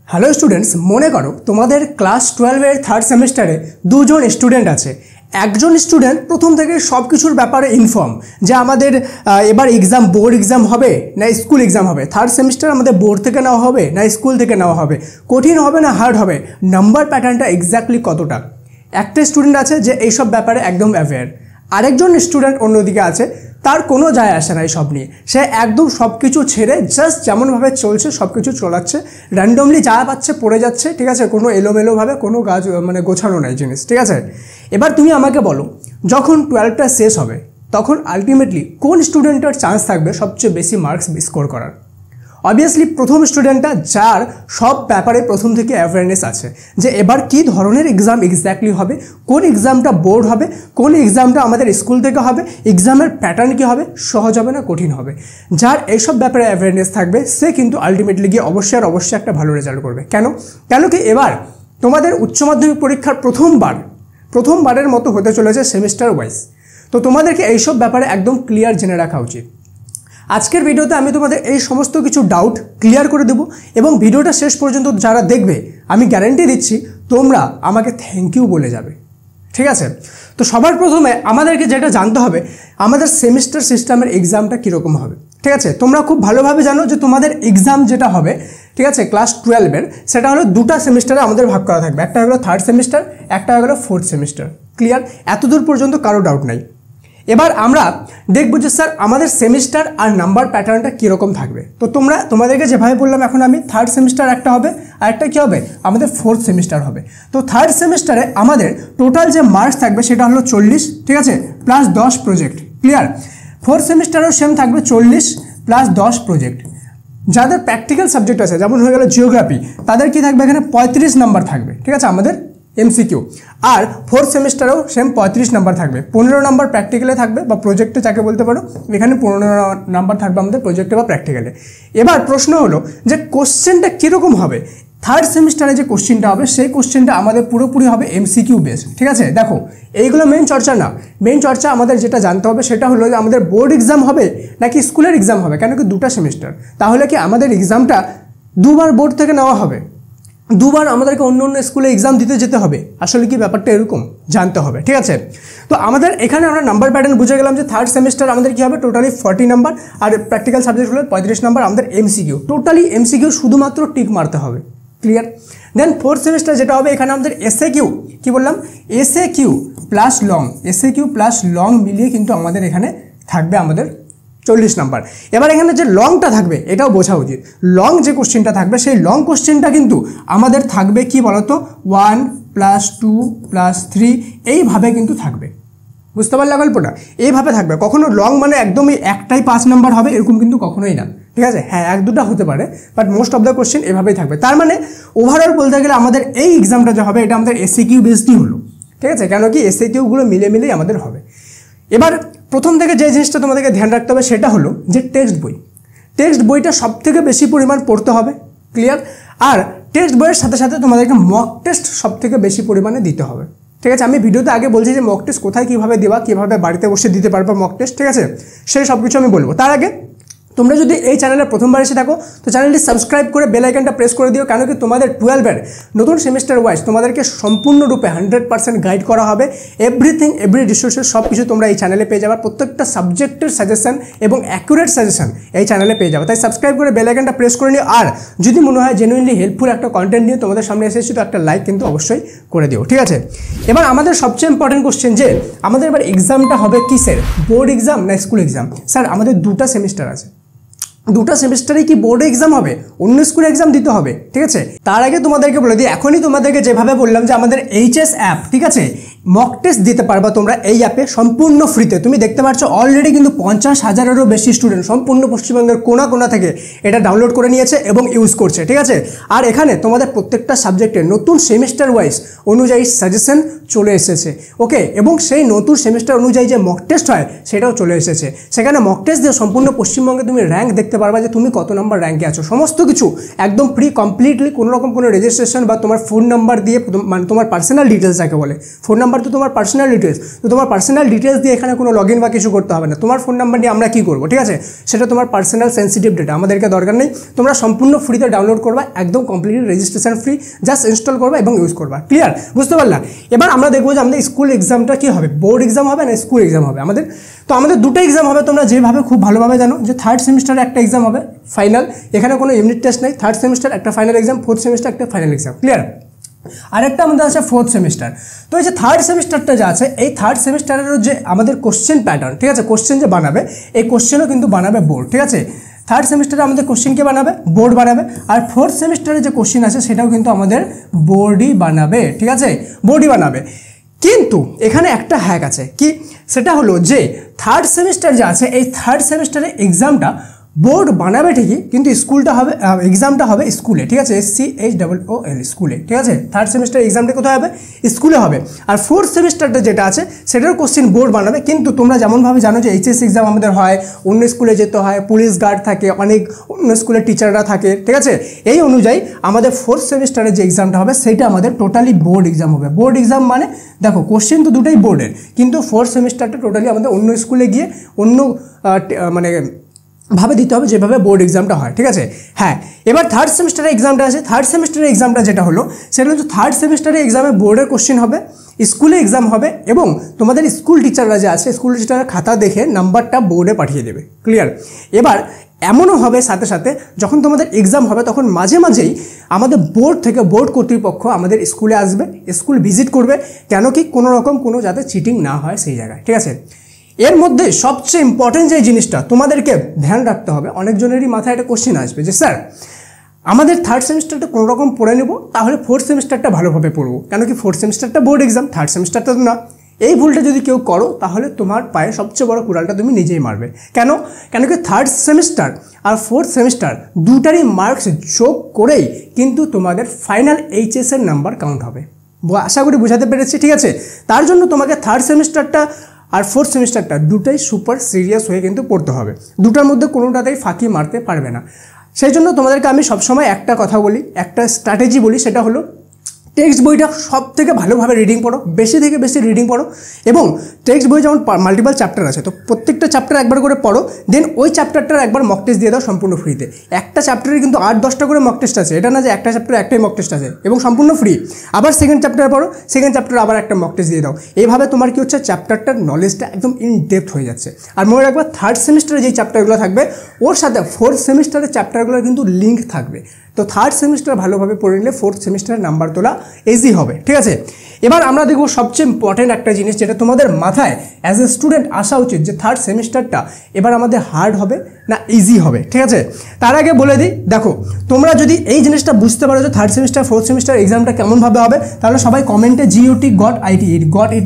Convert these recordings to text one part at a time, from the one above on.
Hello students, মনে করো তোমাদের ক্লাস 12 এর থার্ড সেমিস্টারে দুজন স্টুডেন্ট আছে। একজন স্টুডেন্ট প্রথম থেকে সব কিছুর ব্যাপারে ইনফর্ম যে আমাদের এবার এক্সাম বোর্ড এক্সাম হবে না স্কুল এক্সাম হবে, থার্ড সেমিস্টার আমাদের বোর্ড থেকে নেওয়া হবে না স্কুল থেকে নেওয়া হবে, কঠিন হবে না হার্ড হবে, নাম্বার প্যাটার্নটা এক্স্যাক্টলি কতটা। একটা স্টুডেন্ট আছে যে এইসব ব্যাপারে একদম অ্যাওয়্যার। আরেকজন স্টুডেন্ট অন্যদিকে আছে, তার কোনো যায় আসে না এইসব নিয়ে, সে একদম সব কিছু ছেড়ে জাস্ট যেমনভাবে চলছে সব কিছু চলাচ্ছে, র্যান্ডমলি যা পাচ্ছে পড়ে যাচ্ছে, ঠিক আছে, কোনো এলোমেলোভাবে কোনো কাজ মানে গোছানো নাই জিনিস, ঠিক আছে। এবার তুমি আমাকে বলো, যখন 12টা শেষ হবে তখন আলটিমেটলি কোন স্টুডেন্টের চান্স থাকবে সবচেয়ে বেশি মার্কস স্কোর করার? অবভিয়াসলি প্রথম স্টুডেন্টটা, যার সব ব্যাপারে প্রথম থেকে অ্যাওয়ারনেস আছে যে এবার কী ধরনের এক্সাম এক্স্যাক্টলি হবে, কোন এক্সামটা বোর্ড হবে, কোন এক্সামটা আমাদের স্কুল থেকে হবে, এক্সামের প্যাটার্ন কী হবে, সহজ হবে না কঠিন হবে। যার এইসব ব্যাপারে অ্যাওয়ারনেস থাকবে সে কিন্তু আলটিমেটলি গিয়ে অবশ্যই একটা ভালো রেজাল্ট করবে। কেন কি এবার তোমাদের উচ্চ মাধ্যমিক পরীক্ষার প্রথমবারের মতো হতে চলেছে সেমিস্টার ওয়াইজ। তো তোমাদেরকে এইসব ব্যাপারে একদম ক্লিয়ার জেনে রাখা উচিত। আজকের ভিডিওতে আমি তোমাদের এই সমস্ত কিছু ডাউট ক্লিয়ার করে দেবো এবং ভিডিওটা শেষ পর্যন্ত যারা দেখবে আমি গ্যারান্টি দিচ্ছি তোমরা আমাকে থ্যাংক ইউ বলে যাবে, ঠিক আছে। তো সবার প্রথমে আমাদেরকে যেটা জানতে হবে, আমাদের সেমিস্টার সিস্টেমের এক্সামটা কীরকম হবে, ঠিক আছে। তোমরা খুব ভালোভাবে জানো যে তোমাদের এক্সাম যেটা হবে, ঠিক আছে, ক্লাস 12-এর, সেটা হলো দুটা সেমিস্টারে আমাদের ভাগ করা থাকবে। একটা হলো থার্ড সেমিস্টার, একটা হলো ফোর্থ সেমিস্টার। ক্লিয়ার? এতদূর পর্যন্ত কারো ডাউট নাই। এবার আমরা দেখব যে স্যার আমাদের সেমিস্টার আর নাম্বার প্যাটার্নটা কীরকম থাকবে। তো তোমাদেরকে যেভাবে বললাম, এখন আমি থার্ড সেমিস্টার একটা হবে আর একটা কী হবে, আমাদের ফোর্থ সেমিস্টার হবে। তো থার্ড সেমিস্টারে আমাদের টোটাল যে মার্কস থাকবে সেটা হলো 40, ঠিক আছে, প্লাস 10 প্রজেক্ট। ক্লিয়ার? ফোর্থ সেমিস্টারেও সেম থাকবে 40 প্লাস 10 প্রজেক্ট। যাদের প্র্যাকটিক্যাল সাবজেক্ট আছে, যেমন হয়ে গেল জিওগ্রাফি, তাদের কি থাকবে, এখানে 35 নাম্বার থাকবে, ঠিক আছে, আমাদের এমসিকিউ। আর ফোর্থ সেমিস্টারেও সেম 35 নাম্বার থাকবে, 15 নাম্বার প্র্যাকটিক্যালে থাকবে বা প্রজেক্টে যাকে বলতে পারো, এখানে 15 নাম্বার থাকবে আমাদের প্রজেক্টে বা প্র্যাকটিক্যালে। এবার প্রশ্ন হলো যে কোশ্চেনটা কীরকম হবে। থার্ড সেমিস্টারে যে কোশ্চেনটা হবে সেই কোশ্চেনটা আমাদের পুরোপুরি হবে এমসিকিউ বেস, ঠিক আছে। দেখো এইগুলো মেন চর্চা না, মেন চর্চা আমাদের যেটা জানতে হবে সেটা হলো যে আমাদের বোর্ড এক্সাম হবে নাকি স্কুলের এক্সাম হবে। কেন কি দুটা সেমিস্টার, তাহলে কি আমাদের এক্সামটা দুবার বোর্ড থেকে নেওয়া হবে, দুবার আমাদেরকে অন্য স্কুলে এক্সাম দিতে যেতে হবে, আসলে কি ব্যাপারটা এরকম জানতে হবে, ঠিক আছে। তো আমাদের এখানে আমরা নাম্বার প্যাটার্ন বুঝে গেলাম যে থার্ড সেমিস্টার আমাদের কী হবে, টোটালি 40 নাম্বার, আর প্র্যাকটিক্যাল সাবজেক্ট হলো 35 নাম্বার, আমাদের এমসিকিউ, টোটালি এমসিকিউ শুধুমাত্র টিক মারতে হবে। ক্লিয়ার? দেন ফোর্থ সেমিস্টার যেটা হবে, এখানে আমাদের এসএকিউ, কি বললাম, এসএকিউ প্লাস লং মিলিয়ে কিন্তু আমাদের এখানে থাকবে আমাদের 40 নাম্বার। এবার এখানে যে লংটা থাকবে এটাও বোঝা উচিত, লং যে কোশ্চেনটা থাকবে সেই লং কোশ্চেনটা কিন্তু আমাদের থাকবে কি বলতো, 1 + 2 + 3 এইভাবে কিন্তু থাকবে। বুঝতে পারলে গল্পটা? এইভাবে থাকবে। কখনো লং মানে একদমই একটাই 5 নাম্বার হবে এরকম কিন্তু কখনোই না, ঠিক আছে। হ্যাঁ, 1-2টা হতে পারে, but most of the question এভাবেই থাকবে। তার মানে ওভারঅল বলতে গেলে আমাদের এই এক্সামটা যে হবে এটা আমাদের এসএকিউ বেসডই হলো, ঠিক আছে। কেন কি এসএকিউগুলো মিলেই আমাদের হবে। এবার প্রথম থেকে যে জিনিসটা তোমাদেরকে ধ্যান রাখতে হবে সেটা হলো যে টেক্সট বইটা সব থেকে বেশি পরিমাণ পড়তে হবে। ক্লিয়ার? আর টেক্সট বইয়ের সাথে সাথে তোমাদেরকে মক টেস্ট সব থেকে বেশি পরিমাণে দিতে হবে, ঠিক আছে। আমি ভিডিওতে আগে বলছি যে মক টেস্ট কোথায় কীভাবে দেওয়া, কীভাবে বাড়িতে বসে দিতে পারবে মক টেস্ট, ঠিক আছে, সেই সব কিছু আমি বলবো। তার আগে তোমরা যদি এই চ্যানেলে প্রথমবার এসে থাকো তো চ্যানেলটি সাবস্ক্রাইব করে বেল আইকনটা প্রেস করে দিও। কেন কি তোমাদের 12-এর নতুন সেমিস্টার ওয়াইজ তোমাদেরকে সম্পূর্ণরূপে 100% গাইড করা হবে। এভরি রিসোর্সের সব কিছু তোমরা এই চ্যানেলে পেয়ে যাবে, প্রত্যেকটা সাবজেক্টের সাজেশন এবং অ্যাকুরেট সাজেশন এই চ্যানেলে পেয়ে যাবে। তাই সাবস্ক্রাইব করে বেল আইকনটা প্রেস করে নিও। আর যদি মনে হয় জেনুইনলি হেল্পফুল একটা কন্টেন্ট নিয়ে তোমাদের সামনে এসেছি তো একটা লাইক কিন্তু অবশ্যই করে দিও, ঠিক আছে। এবার আমাদের সবচেয়ে ইম্পর্টেন্ট কোশ্চেন যে আমাদের এবার এক্সামটা হবে কিসের, বোর্ড এক্সাম না স্কুল এক্সাম। স্যার আমাদের দুটা সেমিস্টার আছে, দুটা সেমিস্টারে কি বোর্ড এক্সাম হবে, অন্য স্কুলে এক্সাম দিতে হবে, ঠিক আছে। তার আগে তোমাদেরকে বলে দিই, এখনই তোমাদেরকে যেভাবে বললাম যে আমাদের এইচএস অ্যাপ, ঠিক আছে, মক টেস্ট দিতে পারবা তোমরা এই অ্যাপে সম্পূর্ণ ফ্রিতে। তুমি দেখতে পাচ্ছ অলরেডি কিন্তু 50,000-এরও বেশি স্টুডেন্ট সম্পূর্ণ পশ্চিমবঙ্গের কোনা থেকে এটা ডাউনলোড করে নিয়েছে এবং ইউজ করছে, ঠিক আছে। আর এখানে তোমাদের প্রত্যেকটা সাবজেক্টের নতুন সেমিস্টার ওয়াইজ অনুযায়ী সাজেশন চলে এসেছে, ওকে, এবং সেই নতুন সেমিস্টার অনুযায়ী যে মক টেস্ট হয় সেটাও চলে এসেছে। সেখানে মক টেস্ট দিয়ে সম্পূর্ণ পশ্চিমবঙ্গে তুমি র্যাঙ্ক দেখতে পারবা যে তুমি কত নাম্বার র্যাঙ্কে আছো, সমস্ত কিছু একদম ফ্রি কমপ্লিটলি। কোনো রকম কোনো রেজিস্ট্রেশন বা তোমার ফোন নাম্বার দিয়ে, মানে তোমার পার্সোনাল ডিটেলস যাকে বলে, ফোন নাম্বার নাম্বার তো তোমার পার্সোনাল ডিটেলস, তো তোমার পার্সোনাল ডিটেলস দিয়ে এখানে কোনো লগ ইন বা কিছু করতে হবে না। তোমার ফোন নাম্বার নিয়ে আমরা কী করবো, ঠিক আছে, সেটা তোমার পার্সোনাল সেন্সিটিভ ডেটা, আমাদেরকে দরকার নেই। তোমরা সম্পূর্ণ ফ্রিতে ডাউনলোড করবা, একদম completely registration free, just install করবা এবং ইউজ করবা। ক্লিয়ার, বুঝতে পারলাম? এবার আমরা দেখবো যে আমাদের স্কুল এক্সামটা কী হবে, বোর্ড এক্সাম হবে না স্কুল এক্সাম হবে আমাদের। তো আমাদের দুটো এক্সাম হবে, তোমরা যেভাবে খুব ভালোভাবে জানো যে থার্ড সেমিস্টারে একটা এক্সাম হবে ফাইনাল, এখানে কোনো ইউনিট টেস্ট নেই। থার্ড সেমিস্টার একটা ফাইনাল এক্সাম, ফোর্থ সেমিস্টার একটা ফাইনাল এক্সাম। ক্লিয়ার? আরেকটা আমাদের আছে ফোর্থ সেমিস্টার। তো এই যে থার্ড সেমিস্টারটা যা আছে, এই থার্ড সেমিস্টারেরও যে আমাদের কোশ্চেন প্যাটার্ন, ঠিক আছে, কোশ্চেন যে বানাবে, এই কোশ্চেনও কিন্তু বানাবে বোর্ড। ঠিক আছে, থার্ড সেমিস্টারে আমাদের কোশ্চেনকে বানাবে বোর্ড বানাবে, আর ফোর্থ সেমিস্টারে যে কোশ্চেন আছে সেটাও কিন্তু আমাদের বোর্ডই বানাবে। ঠিক আছে, বোর্ডই বানাবে। কিন্তু এখানে একটা হ্যাক আছে, কি সেটা হলো যে থার্ড সেমিস্টার যে আছে, এই থার্ড সেমিস্টারে এক্সামটা বোর্ড বানাবে ঠিকই, কিন্তু স্কুলটা হবে, এক্সামটা হবে স্কুলে। ঠিক আছে, SCHOOL স্কুলে। ঠিক আছে, থার্ড সেমিস্টার এক্সামটা কোথায় হবে, স্কুলে হবে। আর ফোর্থ সেমিস্টারটা যেটা আছে সেটার কোশ্চেন বোর্ড বানাবে। কিন্তু তোমরা যেমনভাবে জানো যে HS এক্সাম আমাদের হয়, অন্য স্কুলে যেতে হয়, পুলিশ গার্ড থাকে, অনেক অন্য স্কুলের টিচাররা থাকে। ঠিক আছে, এই অনুযায়ী আমাদের ফোর্থ সেমিস্টারে যে এক্সামটা হবে সেটা আমাদের টোটালি বোর্ড এক্সাম হবে। বোর্ড এক্সাম মানে দেখো কোশ্চেন তো দুটোই বোর্ডের, কিন্তু ফোর্থ সেমিস্টারটা টোটালি আমাদের অন্য স্কুলে গিয়ে অন্য মানে ভাবে দিতে হবে যেভাবে বোর্ড এক্সামটা হয়। ঠিক আছে, হ্যাঁ। এবার থার্ড সেমিস্টারের এক্সামটা আছে, থার্ড সেমিস্টারের এক্সামটা যেটা হলো সেটা হচ্ছে থার্ড সেমিস্টারের এক্সামে বোর্ডের কোশ্চেন হবে, স্কুলে এক্সাম হবে, এবং তোমাদের স্কুল টিচাররা যে আছে স্কুল টিচারের খাতা দেখে নাম্বারটা বোর্ডে পাঠিয়ে দেবে। ক্লিয়ার? এবার এমনও হবে সাথে সাথে যখন তোমাদের এক্সাম হবে তখন মাঝে মাঝেই আমাদের বোর্ড থেকে, বোর্ড কর্তৃপক্ষ আমাদের স্কুলে আসবে, স্কুল ভিজিট করবে, কেন কি কোনো রকম কোনো যাতে চিটিং না হয় সেই জায়গায়। ঠিক আছে, এর মধ্যে সবচেয়ে ইম্পর্টেন্ট যে জিনিসটা তোমাদেরকে ধ্যান রাখতে হবে, অনেকজনেরই মাথায় একটা কোশ্চেন আসবে যে স্যার আমাদের থার্ড সেমিস্টারটা কোনো রকম পড়ে নেব, তাহলে ফোর্থ সেমিস্টারটা ভালোভাবে পড়বো, কেন কি ফোর্থ সেমিস্টারটা বোর্ড এক্সাম, থার্ড সেমিস্টারটা তো না। এই ভুলটা যদি কেউ করো তাহলে তোমার পায়ে সবচেয়ে বড় কুড়ালটা তুমি নিজেই মারবে। কেন? কেন কি থার্ড সেমিস্টার আর ফোর্থ সেমিস্টার দুটারই মার্কস যোগ করেই কিন্তু তোমাদের ফাইনাল HS এর নাম্বার কাউন্ট হবে। আশা করি বোঝাতে পেরেছি। ঠিক আছে, তার জন্য তোমাকে থার্ড সেমিস্টারটা আর ফোর্থ সেমিস্টারটা দুটাই সুপার সিরিয়াস হয়ে কিন্তু পড়তে হবে, দুটার মধ্যে কোনোটাতেই ফাঁকি মারতে পারবে না। সেই জন্য তোমাদেরকে আমি সবসময় একটা কথা বলি, একটা স্ট্র্যাটেজি বলি, সেটা হলো টেক্সট বইটা সব থেকে ভালোভাবে রিডিং পড়ো, বেশি থেকে বেশি রিডিং পড়ো, এবং টেক্সট বই যেমন মাল্টিপল চ্যাপ্টার আছে তো প্রত্যেকটা চ্যাপ্টার একবার করে পড়ো, দেন ওই চ্যাপ্টারটার একবার মক টেস্ট দিয়ে দাও সম্পূর্ণ ফ্রিতে। একটা চ্যাপ্টারে কিন্তু 8-10টা করে মক টেস্ট আছে, এটা না যে একটা চ্যাপ্টারে একটাই মক টেস্ট আছে, এবং সম্পূর্ণ ফ্রি। আবার সেকেন্ড চ্যাপ্টার পড়ো, সেকেন্ড চ্যাপ্টারে আবার একটা মক টেস্ট দিয়ে দাও। এইভাবে তোমার কি হচ্ছে, চ্যাপ্টারটার নলেজটা একদম ইন ডেপথ হয়ে যাচ্ছে। আর মনে রাখবা থার্ড সেমিস্টারে যেই চ্যাপ্টারগুলো থাকবে ওর সাথে ফোর্থ সেমিস্টারের চ্যাপ্টারগুলোর কিন্তু লিঙ্ক থাকবে। তো থার্ড সেমিস্টার ভালোভাবে পড়ে নিলে ফোর্থ সেমিস্টারের নাম্বার তোলা ইজি হবে। ঠিক আছে, এবার আমরা দেখব সবচেয়ে ইম্পর্টেন্ট একটা জিনিস যেটা তোমাদের মাথায় অ্যাজ এ স্টুডেন্ট আসা উচিত, যে থার্ড সেমিস্টারটা এবার আমাদের হার্ড হবে না ইজি হবে। ঠিক আছে, তার আগে বলে দিই, দেখো তোমরা যদি এই জিনিসটা বুঝতে পারো যে থার্ড সেমিস্টার ফোর্থ সেমিস্টার এক্সামটা কেমনভাবে হবে, তাহলে সবাই কমেন্টে GOT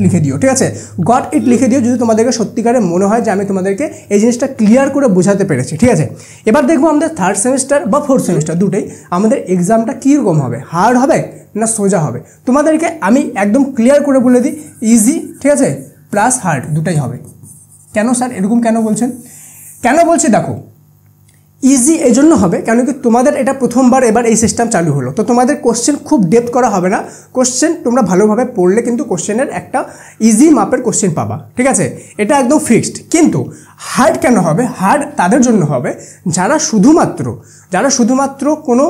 লিখে দিও। ঠিক আছে, GOT লিখে দিও যদি তোমাদেরকে সত্যিকারে মনে হয় যে আমি তোমাদেরকে এই জিনিসটা ক্লিয়ার করে বোঝাতে পেরেছি। ঠিক আছে, এবার দেখবো আমাদের থার্ড সেমিস্টার বা ফোর্থ সেমিস্টার দুটোই আমাদের এক্সামটা কীরকম হবে, হার্ড হবে না সোজা হবে। তোমাদেরকে আমি একদম ক্লিয়ার করে বলে দিই, ইজি, ঠিক আছে, প্লাস হার্ড দুটাই হবে। কেন স্যার এরকম কেন বলছেন? কেন বলছি দেখো, ইজি এই জন্য হবে কেন কি তোমাদের এটা প্রথমবার এবার এই সিস্টেম চালু হলো, তো তোমাদের কোশ্চেন খুব ডেপথ করা হবে না, কোশ্চেন তোমরা ভালোভাবে পড়লে কিন্তু কোশ্চেনের একটা ইজি মাপের কোশ্চেন পাবা। ঠিক আছে, এটা একদম ফিক্সড। কিন্তু হার্ড কেন হবে? হার্ড তাদের জন্য হবে যারা শুধুমাত্র কোনো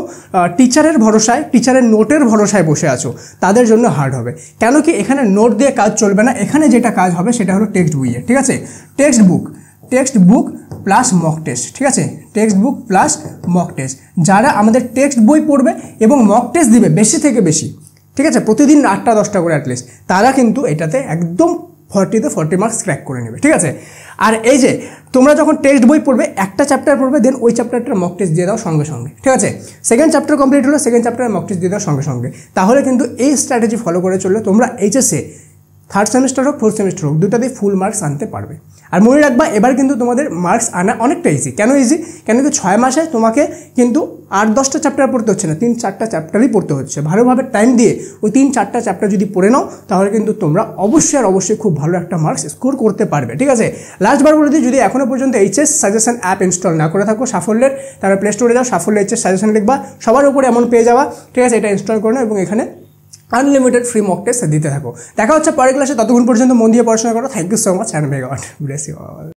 টিচারের ভরসায়, টিচারের নোটের ভরসায় বসে আছো, তাদের জন্য হার্ড হবে। কেন কি এখানে নোট দিয়ে কাজ চলবে না, এখানে যেটা কাজ হবে সেটা হলো টেক্সট বইয়ে। ঠিক আছে, text book plus mock test. ঠিক আছে, text book plus mock test. যারা আমাদের টেক্সট বই পড়বে এবং মক টেস্ট দিবে বেশি থেকে বেশি, ঠিক আছে, প্রতিদিন 8টা-10টা করে অ্যাটলিস্ট, তারা কিন্তু এটাতে একদম 40 মার্কস ক্র্যাক করে নেবে। ঠিক আছে, আর এই যে তোমরা যখন টেক্সট বই পড়বে, একটা চ্যাপ্টার পড়বে, দেন ওই চ্যাপ্টারটার মক টেস্ট দিয়ে দাও সঙ্গে সঙ্গে। ঠিক আছে, সেকেন্ড চ্যাপ্টার কমপ্লিট হলো, সেকেন্ড চ্যাপ্টারের মক টেস্ট দিয়ে দাও সঙ্গে সঙ্গে। তাহলে কিন্তু এই স্ট্র্যাটেজি ফলো করে চললে তোমরা HS থার্ড সেমিস্টার হোক ফোর্থ সেমিস্টার হোক দুটাতেই ফুল মার্কস আনতে পারবে। আর মনে রাখবা এবার কিন্তু তোমাদের মার্কস আনা অনেকটা ইজি। কেন ইজি? কেন কি 6 মাসে তোমাকে কিন্তু 8-10টা চ্যাপ্টার পড়তে হচ্ছে না, 3-4টা চ্যাপ্টারই পড়তে হচ্ছে। ভালোভাবে টাইম দিয়ে ওই 3-4টা চ্যাপ্টার যদি পড়ে নাও তাহলে কিন্তু তোমরা অবশ্যই খুব ভালো একটা মার্কস স্কোর করতে পারবে। ঠিক আছে, লাস্টবার বলে দিই, যদি এখনও পর্যন্ত HS সাজেশন অ্যাপ ইনস্টল না করে থাকো সাফল্যের, তাহলে প্লে স্টোরে যাও, সাফল্য HS সাজেশন লিখবা, সবার উপরে এমন পেয়ে যাওয়া। ঠিক আছে, এটা ইনস্টল করে নাও এবং এখানে আনলিমিটেড ফ্রি মক টেস্ট দিতে থাকো। দেখা হচ্ছে পরের ক্লাসে, ততক্ষণ পর্যন্ত মন দিয়ে পড়াশোনা করো। Thank you so much and may God bless you all.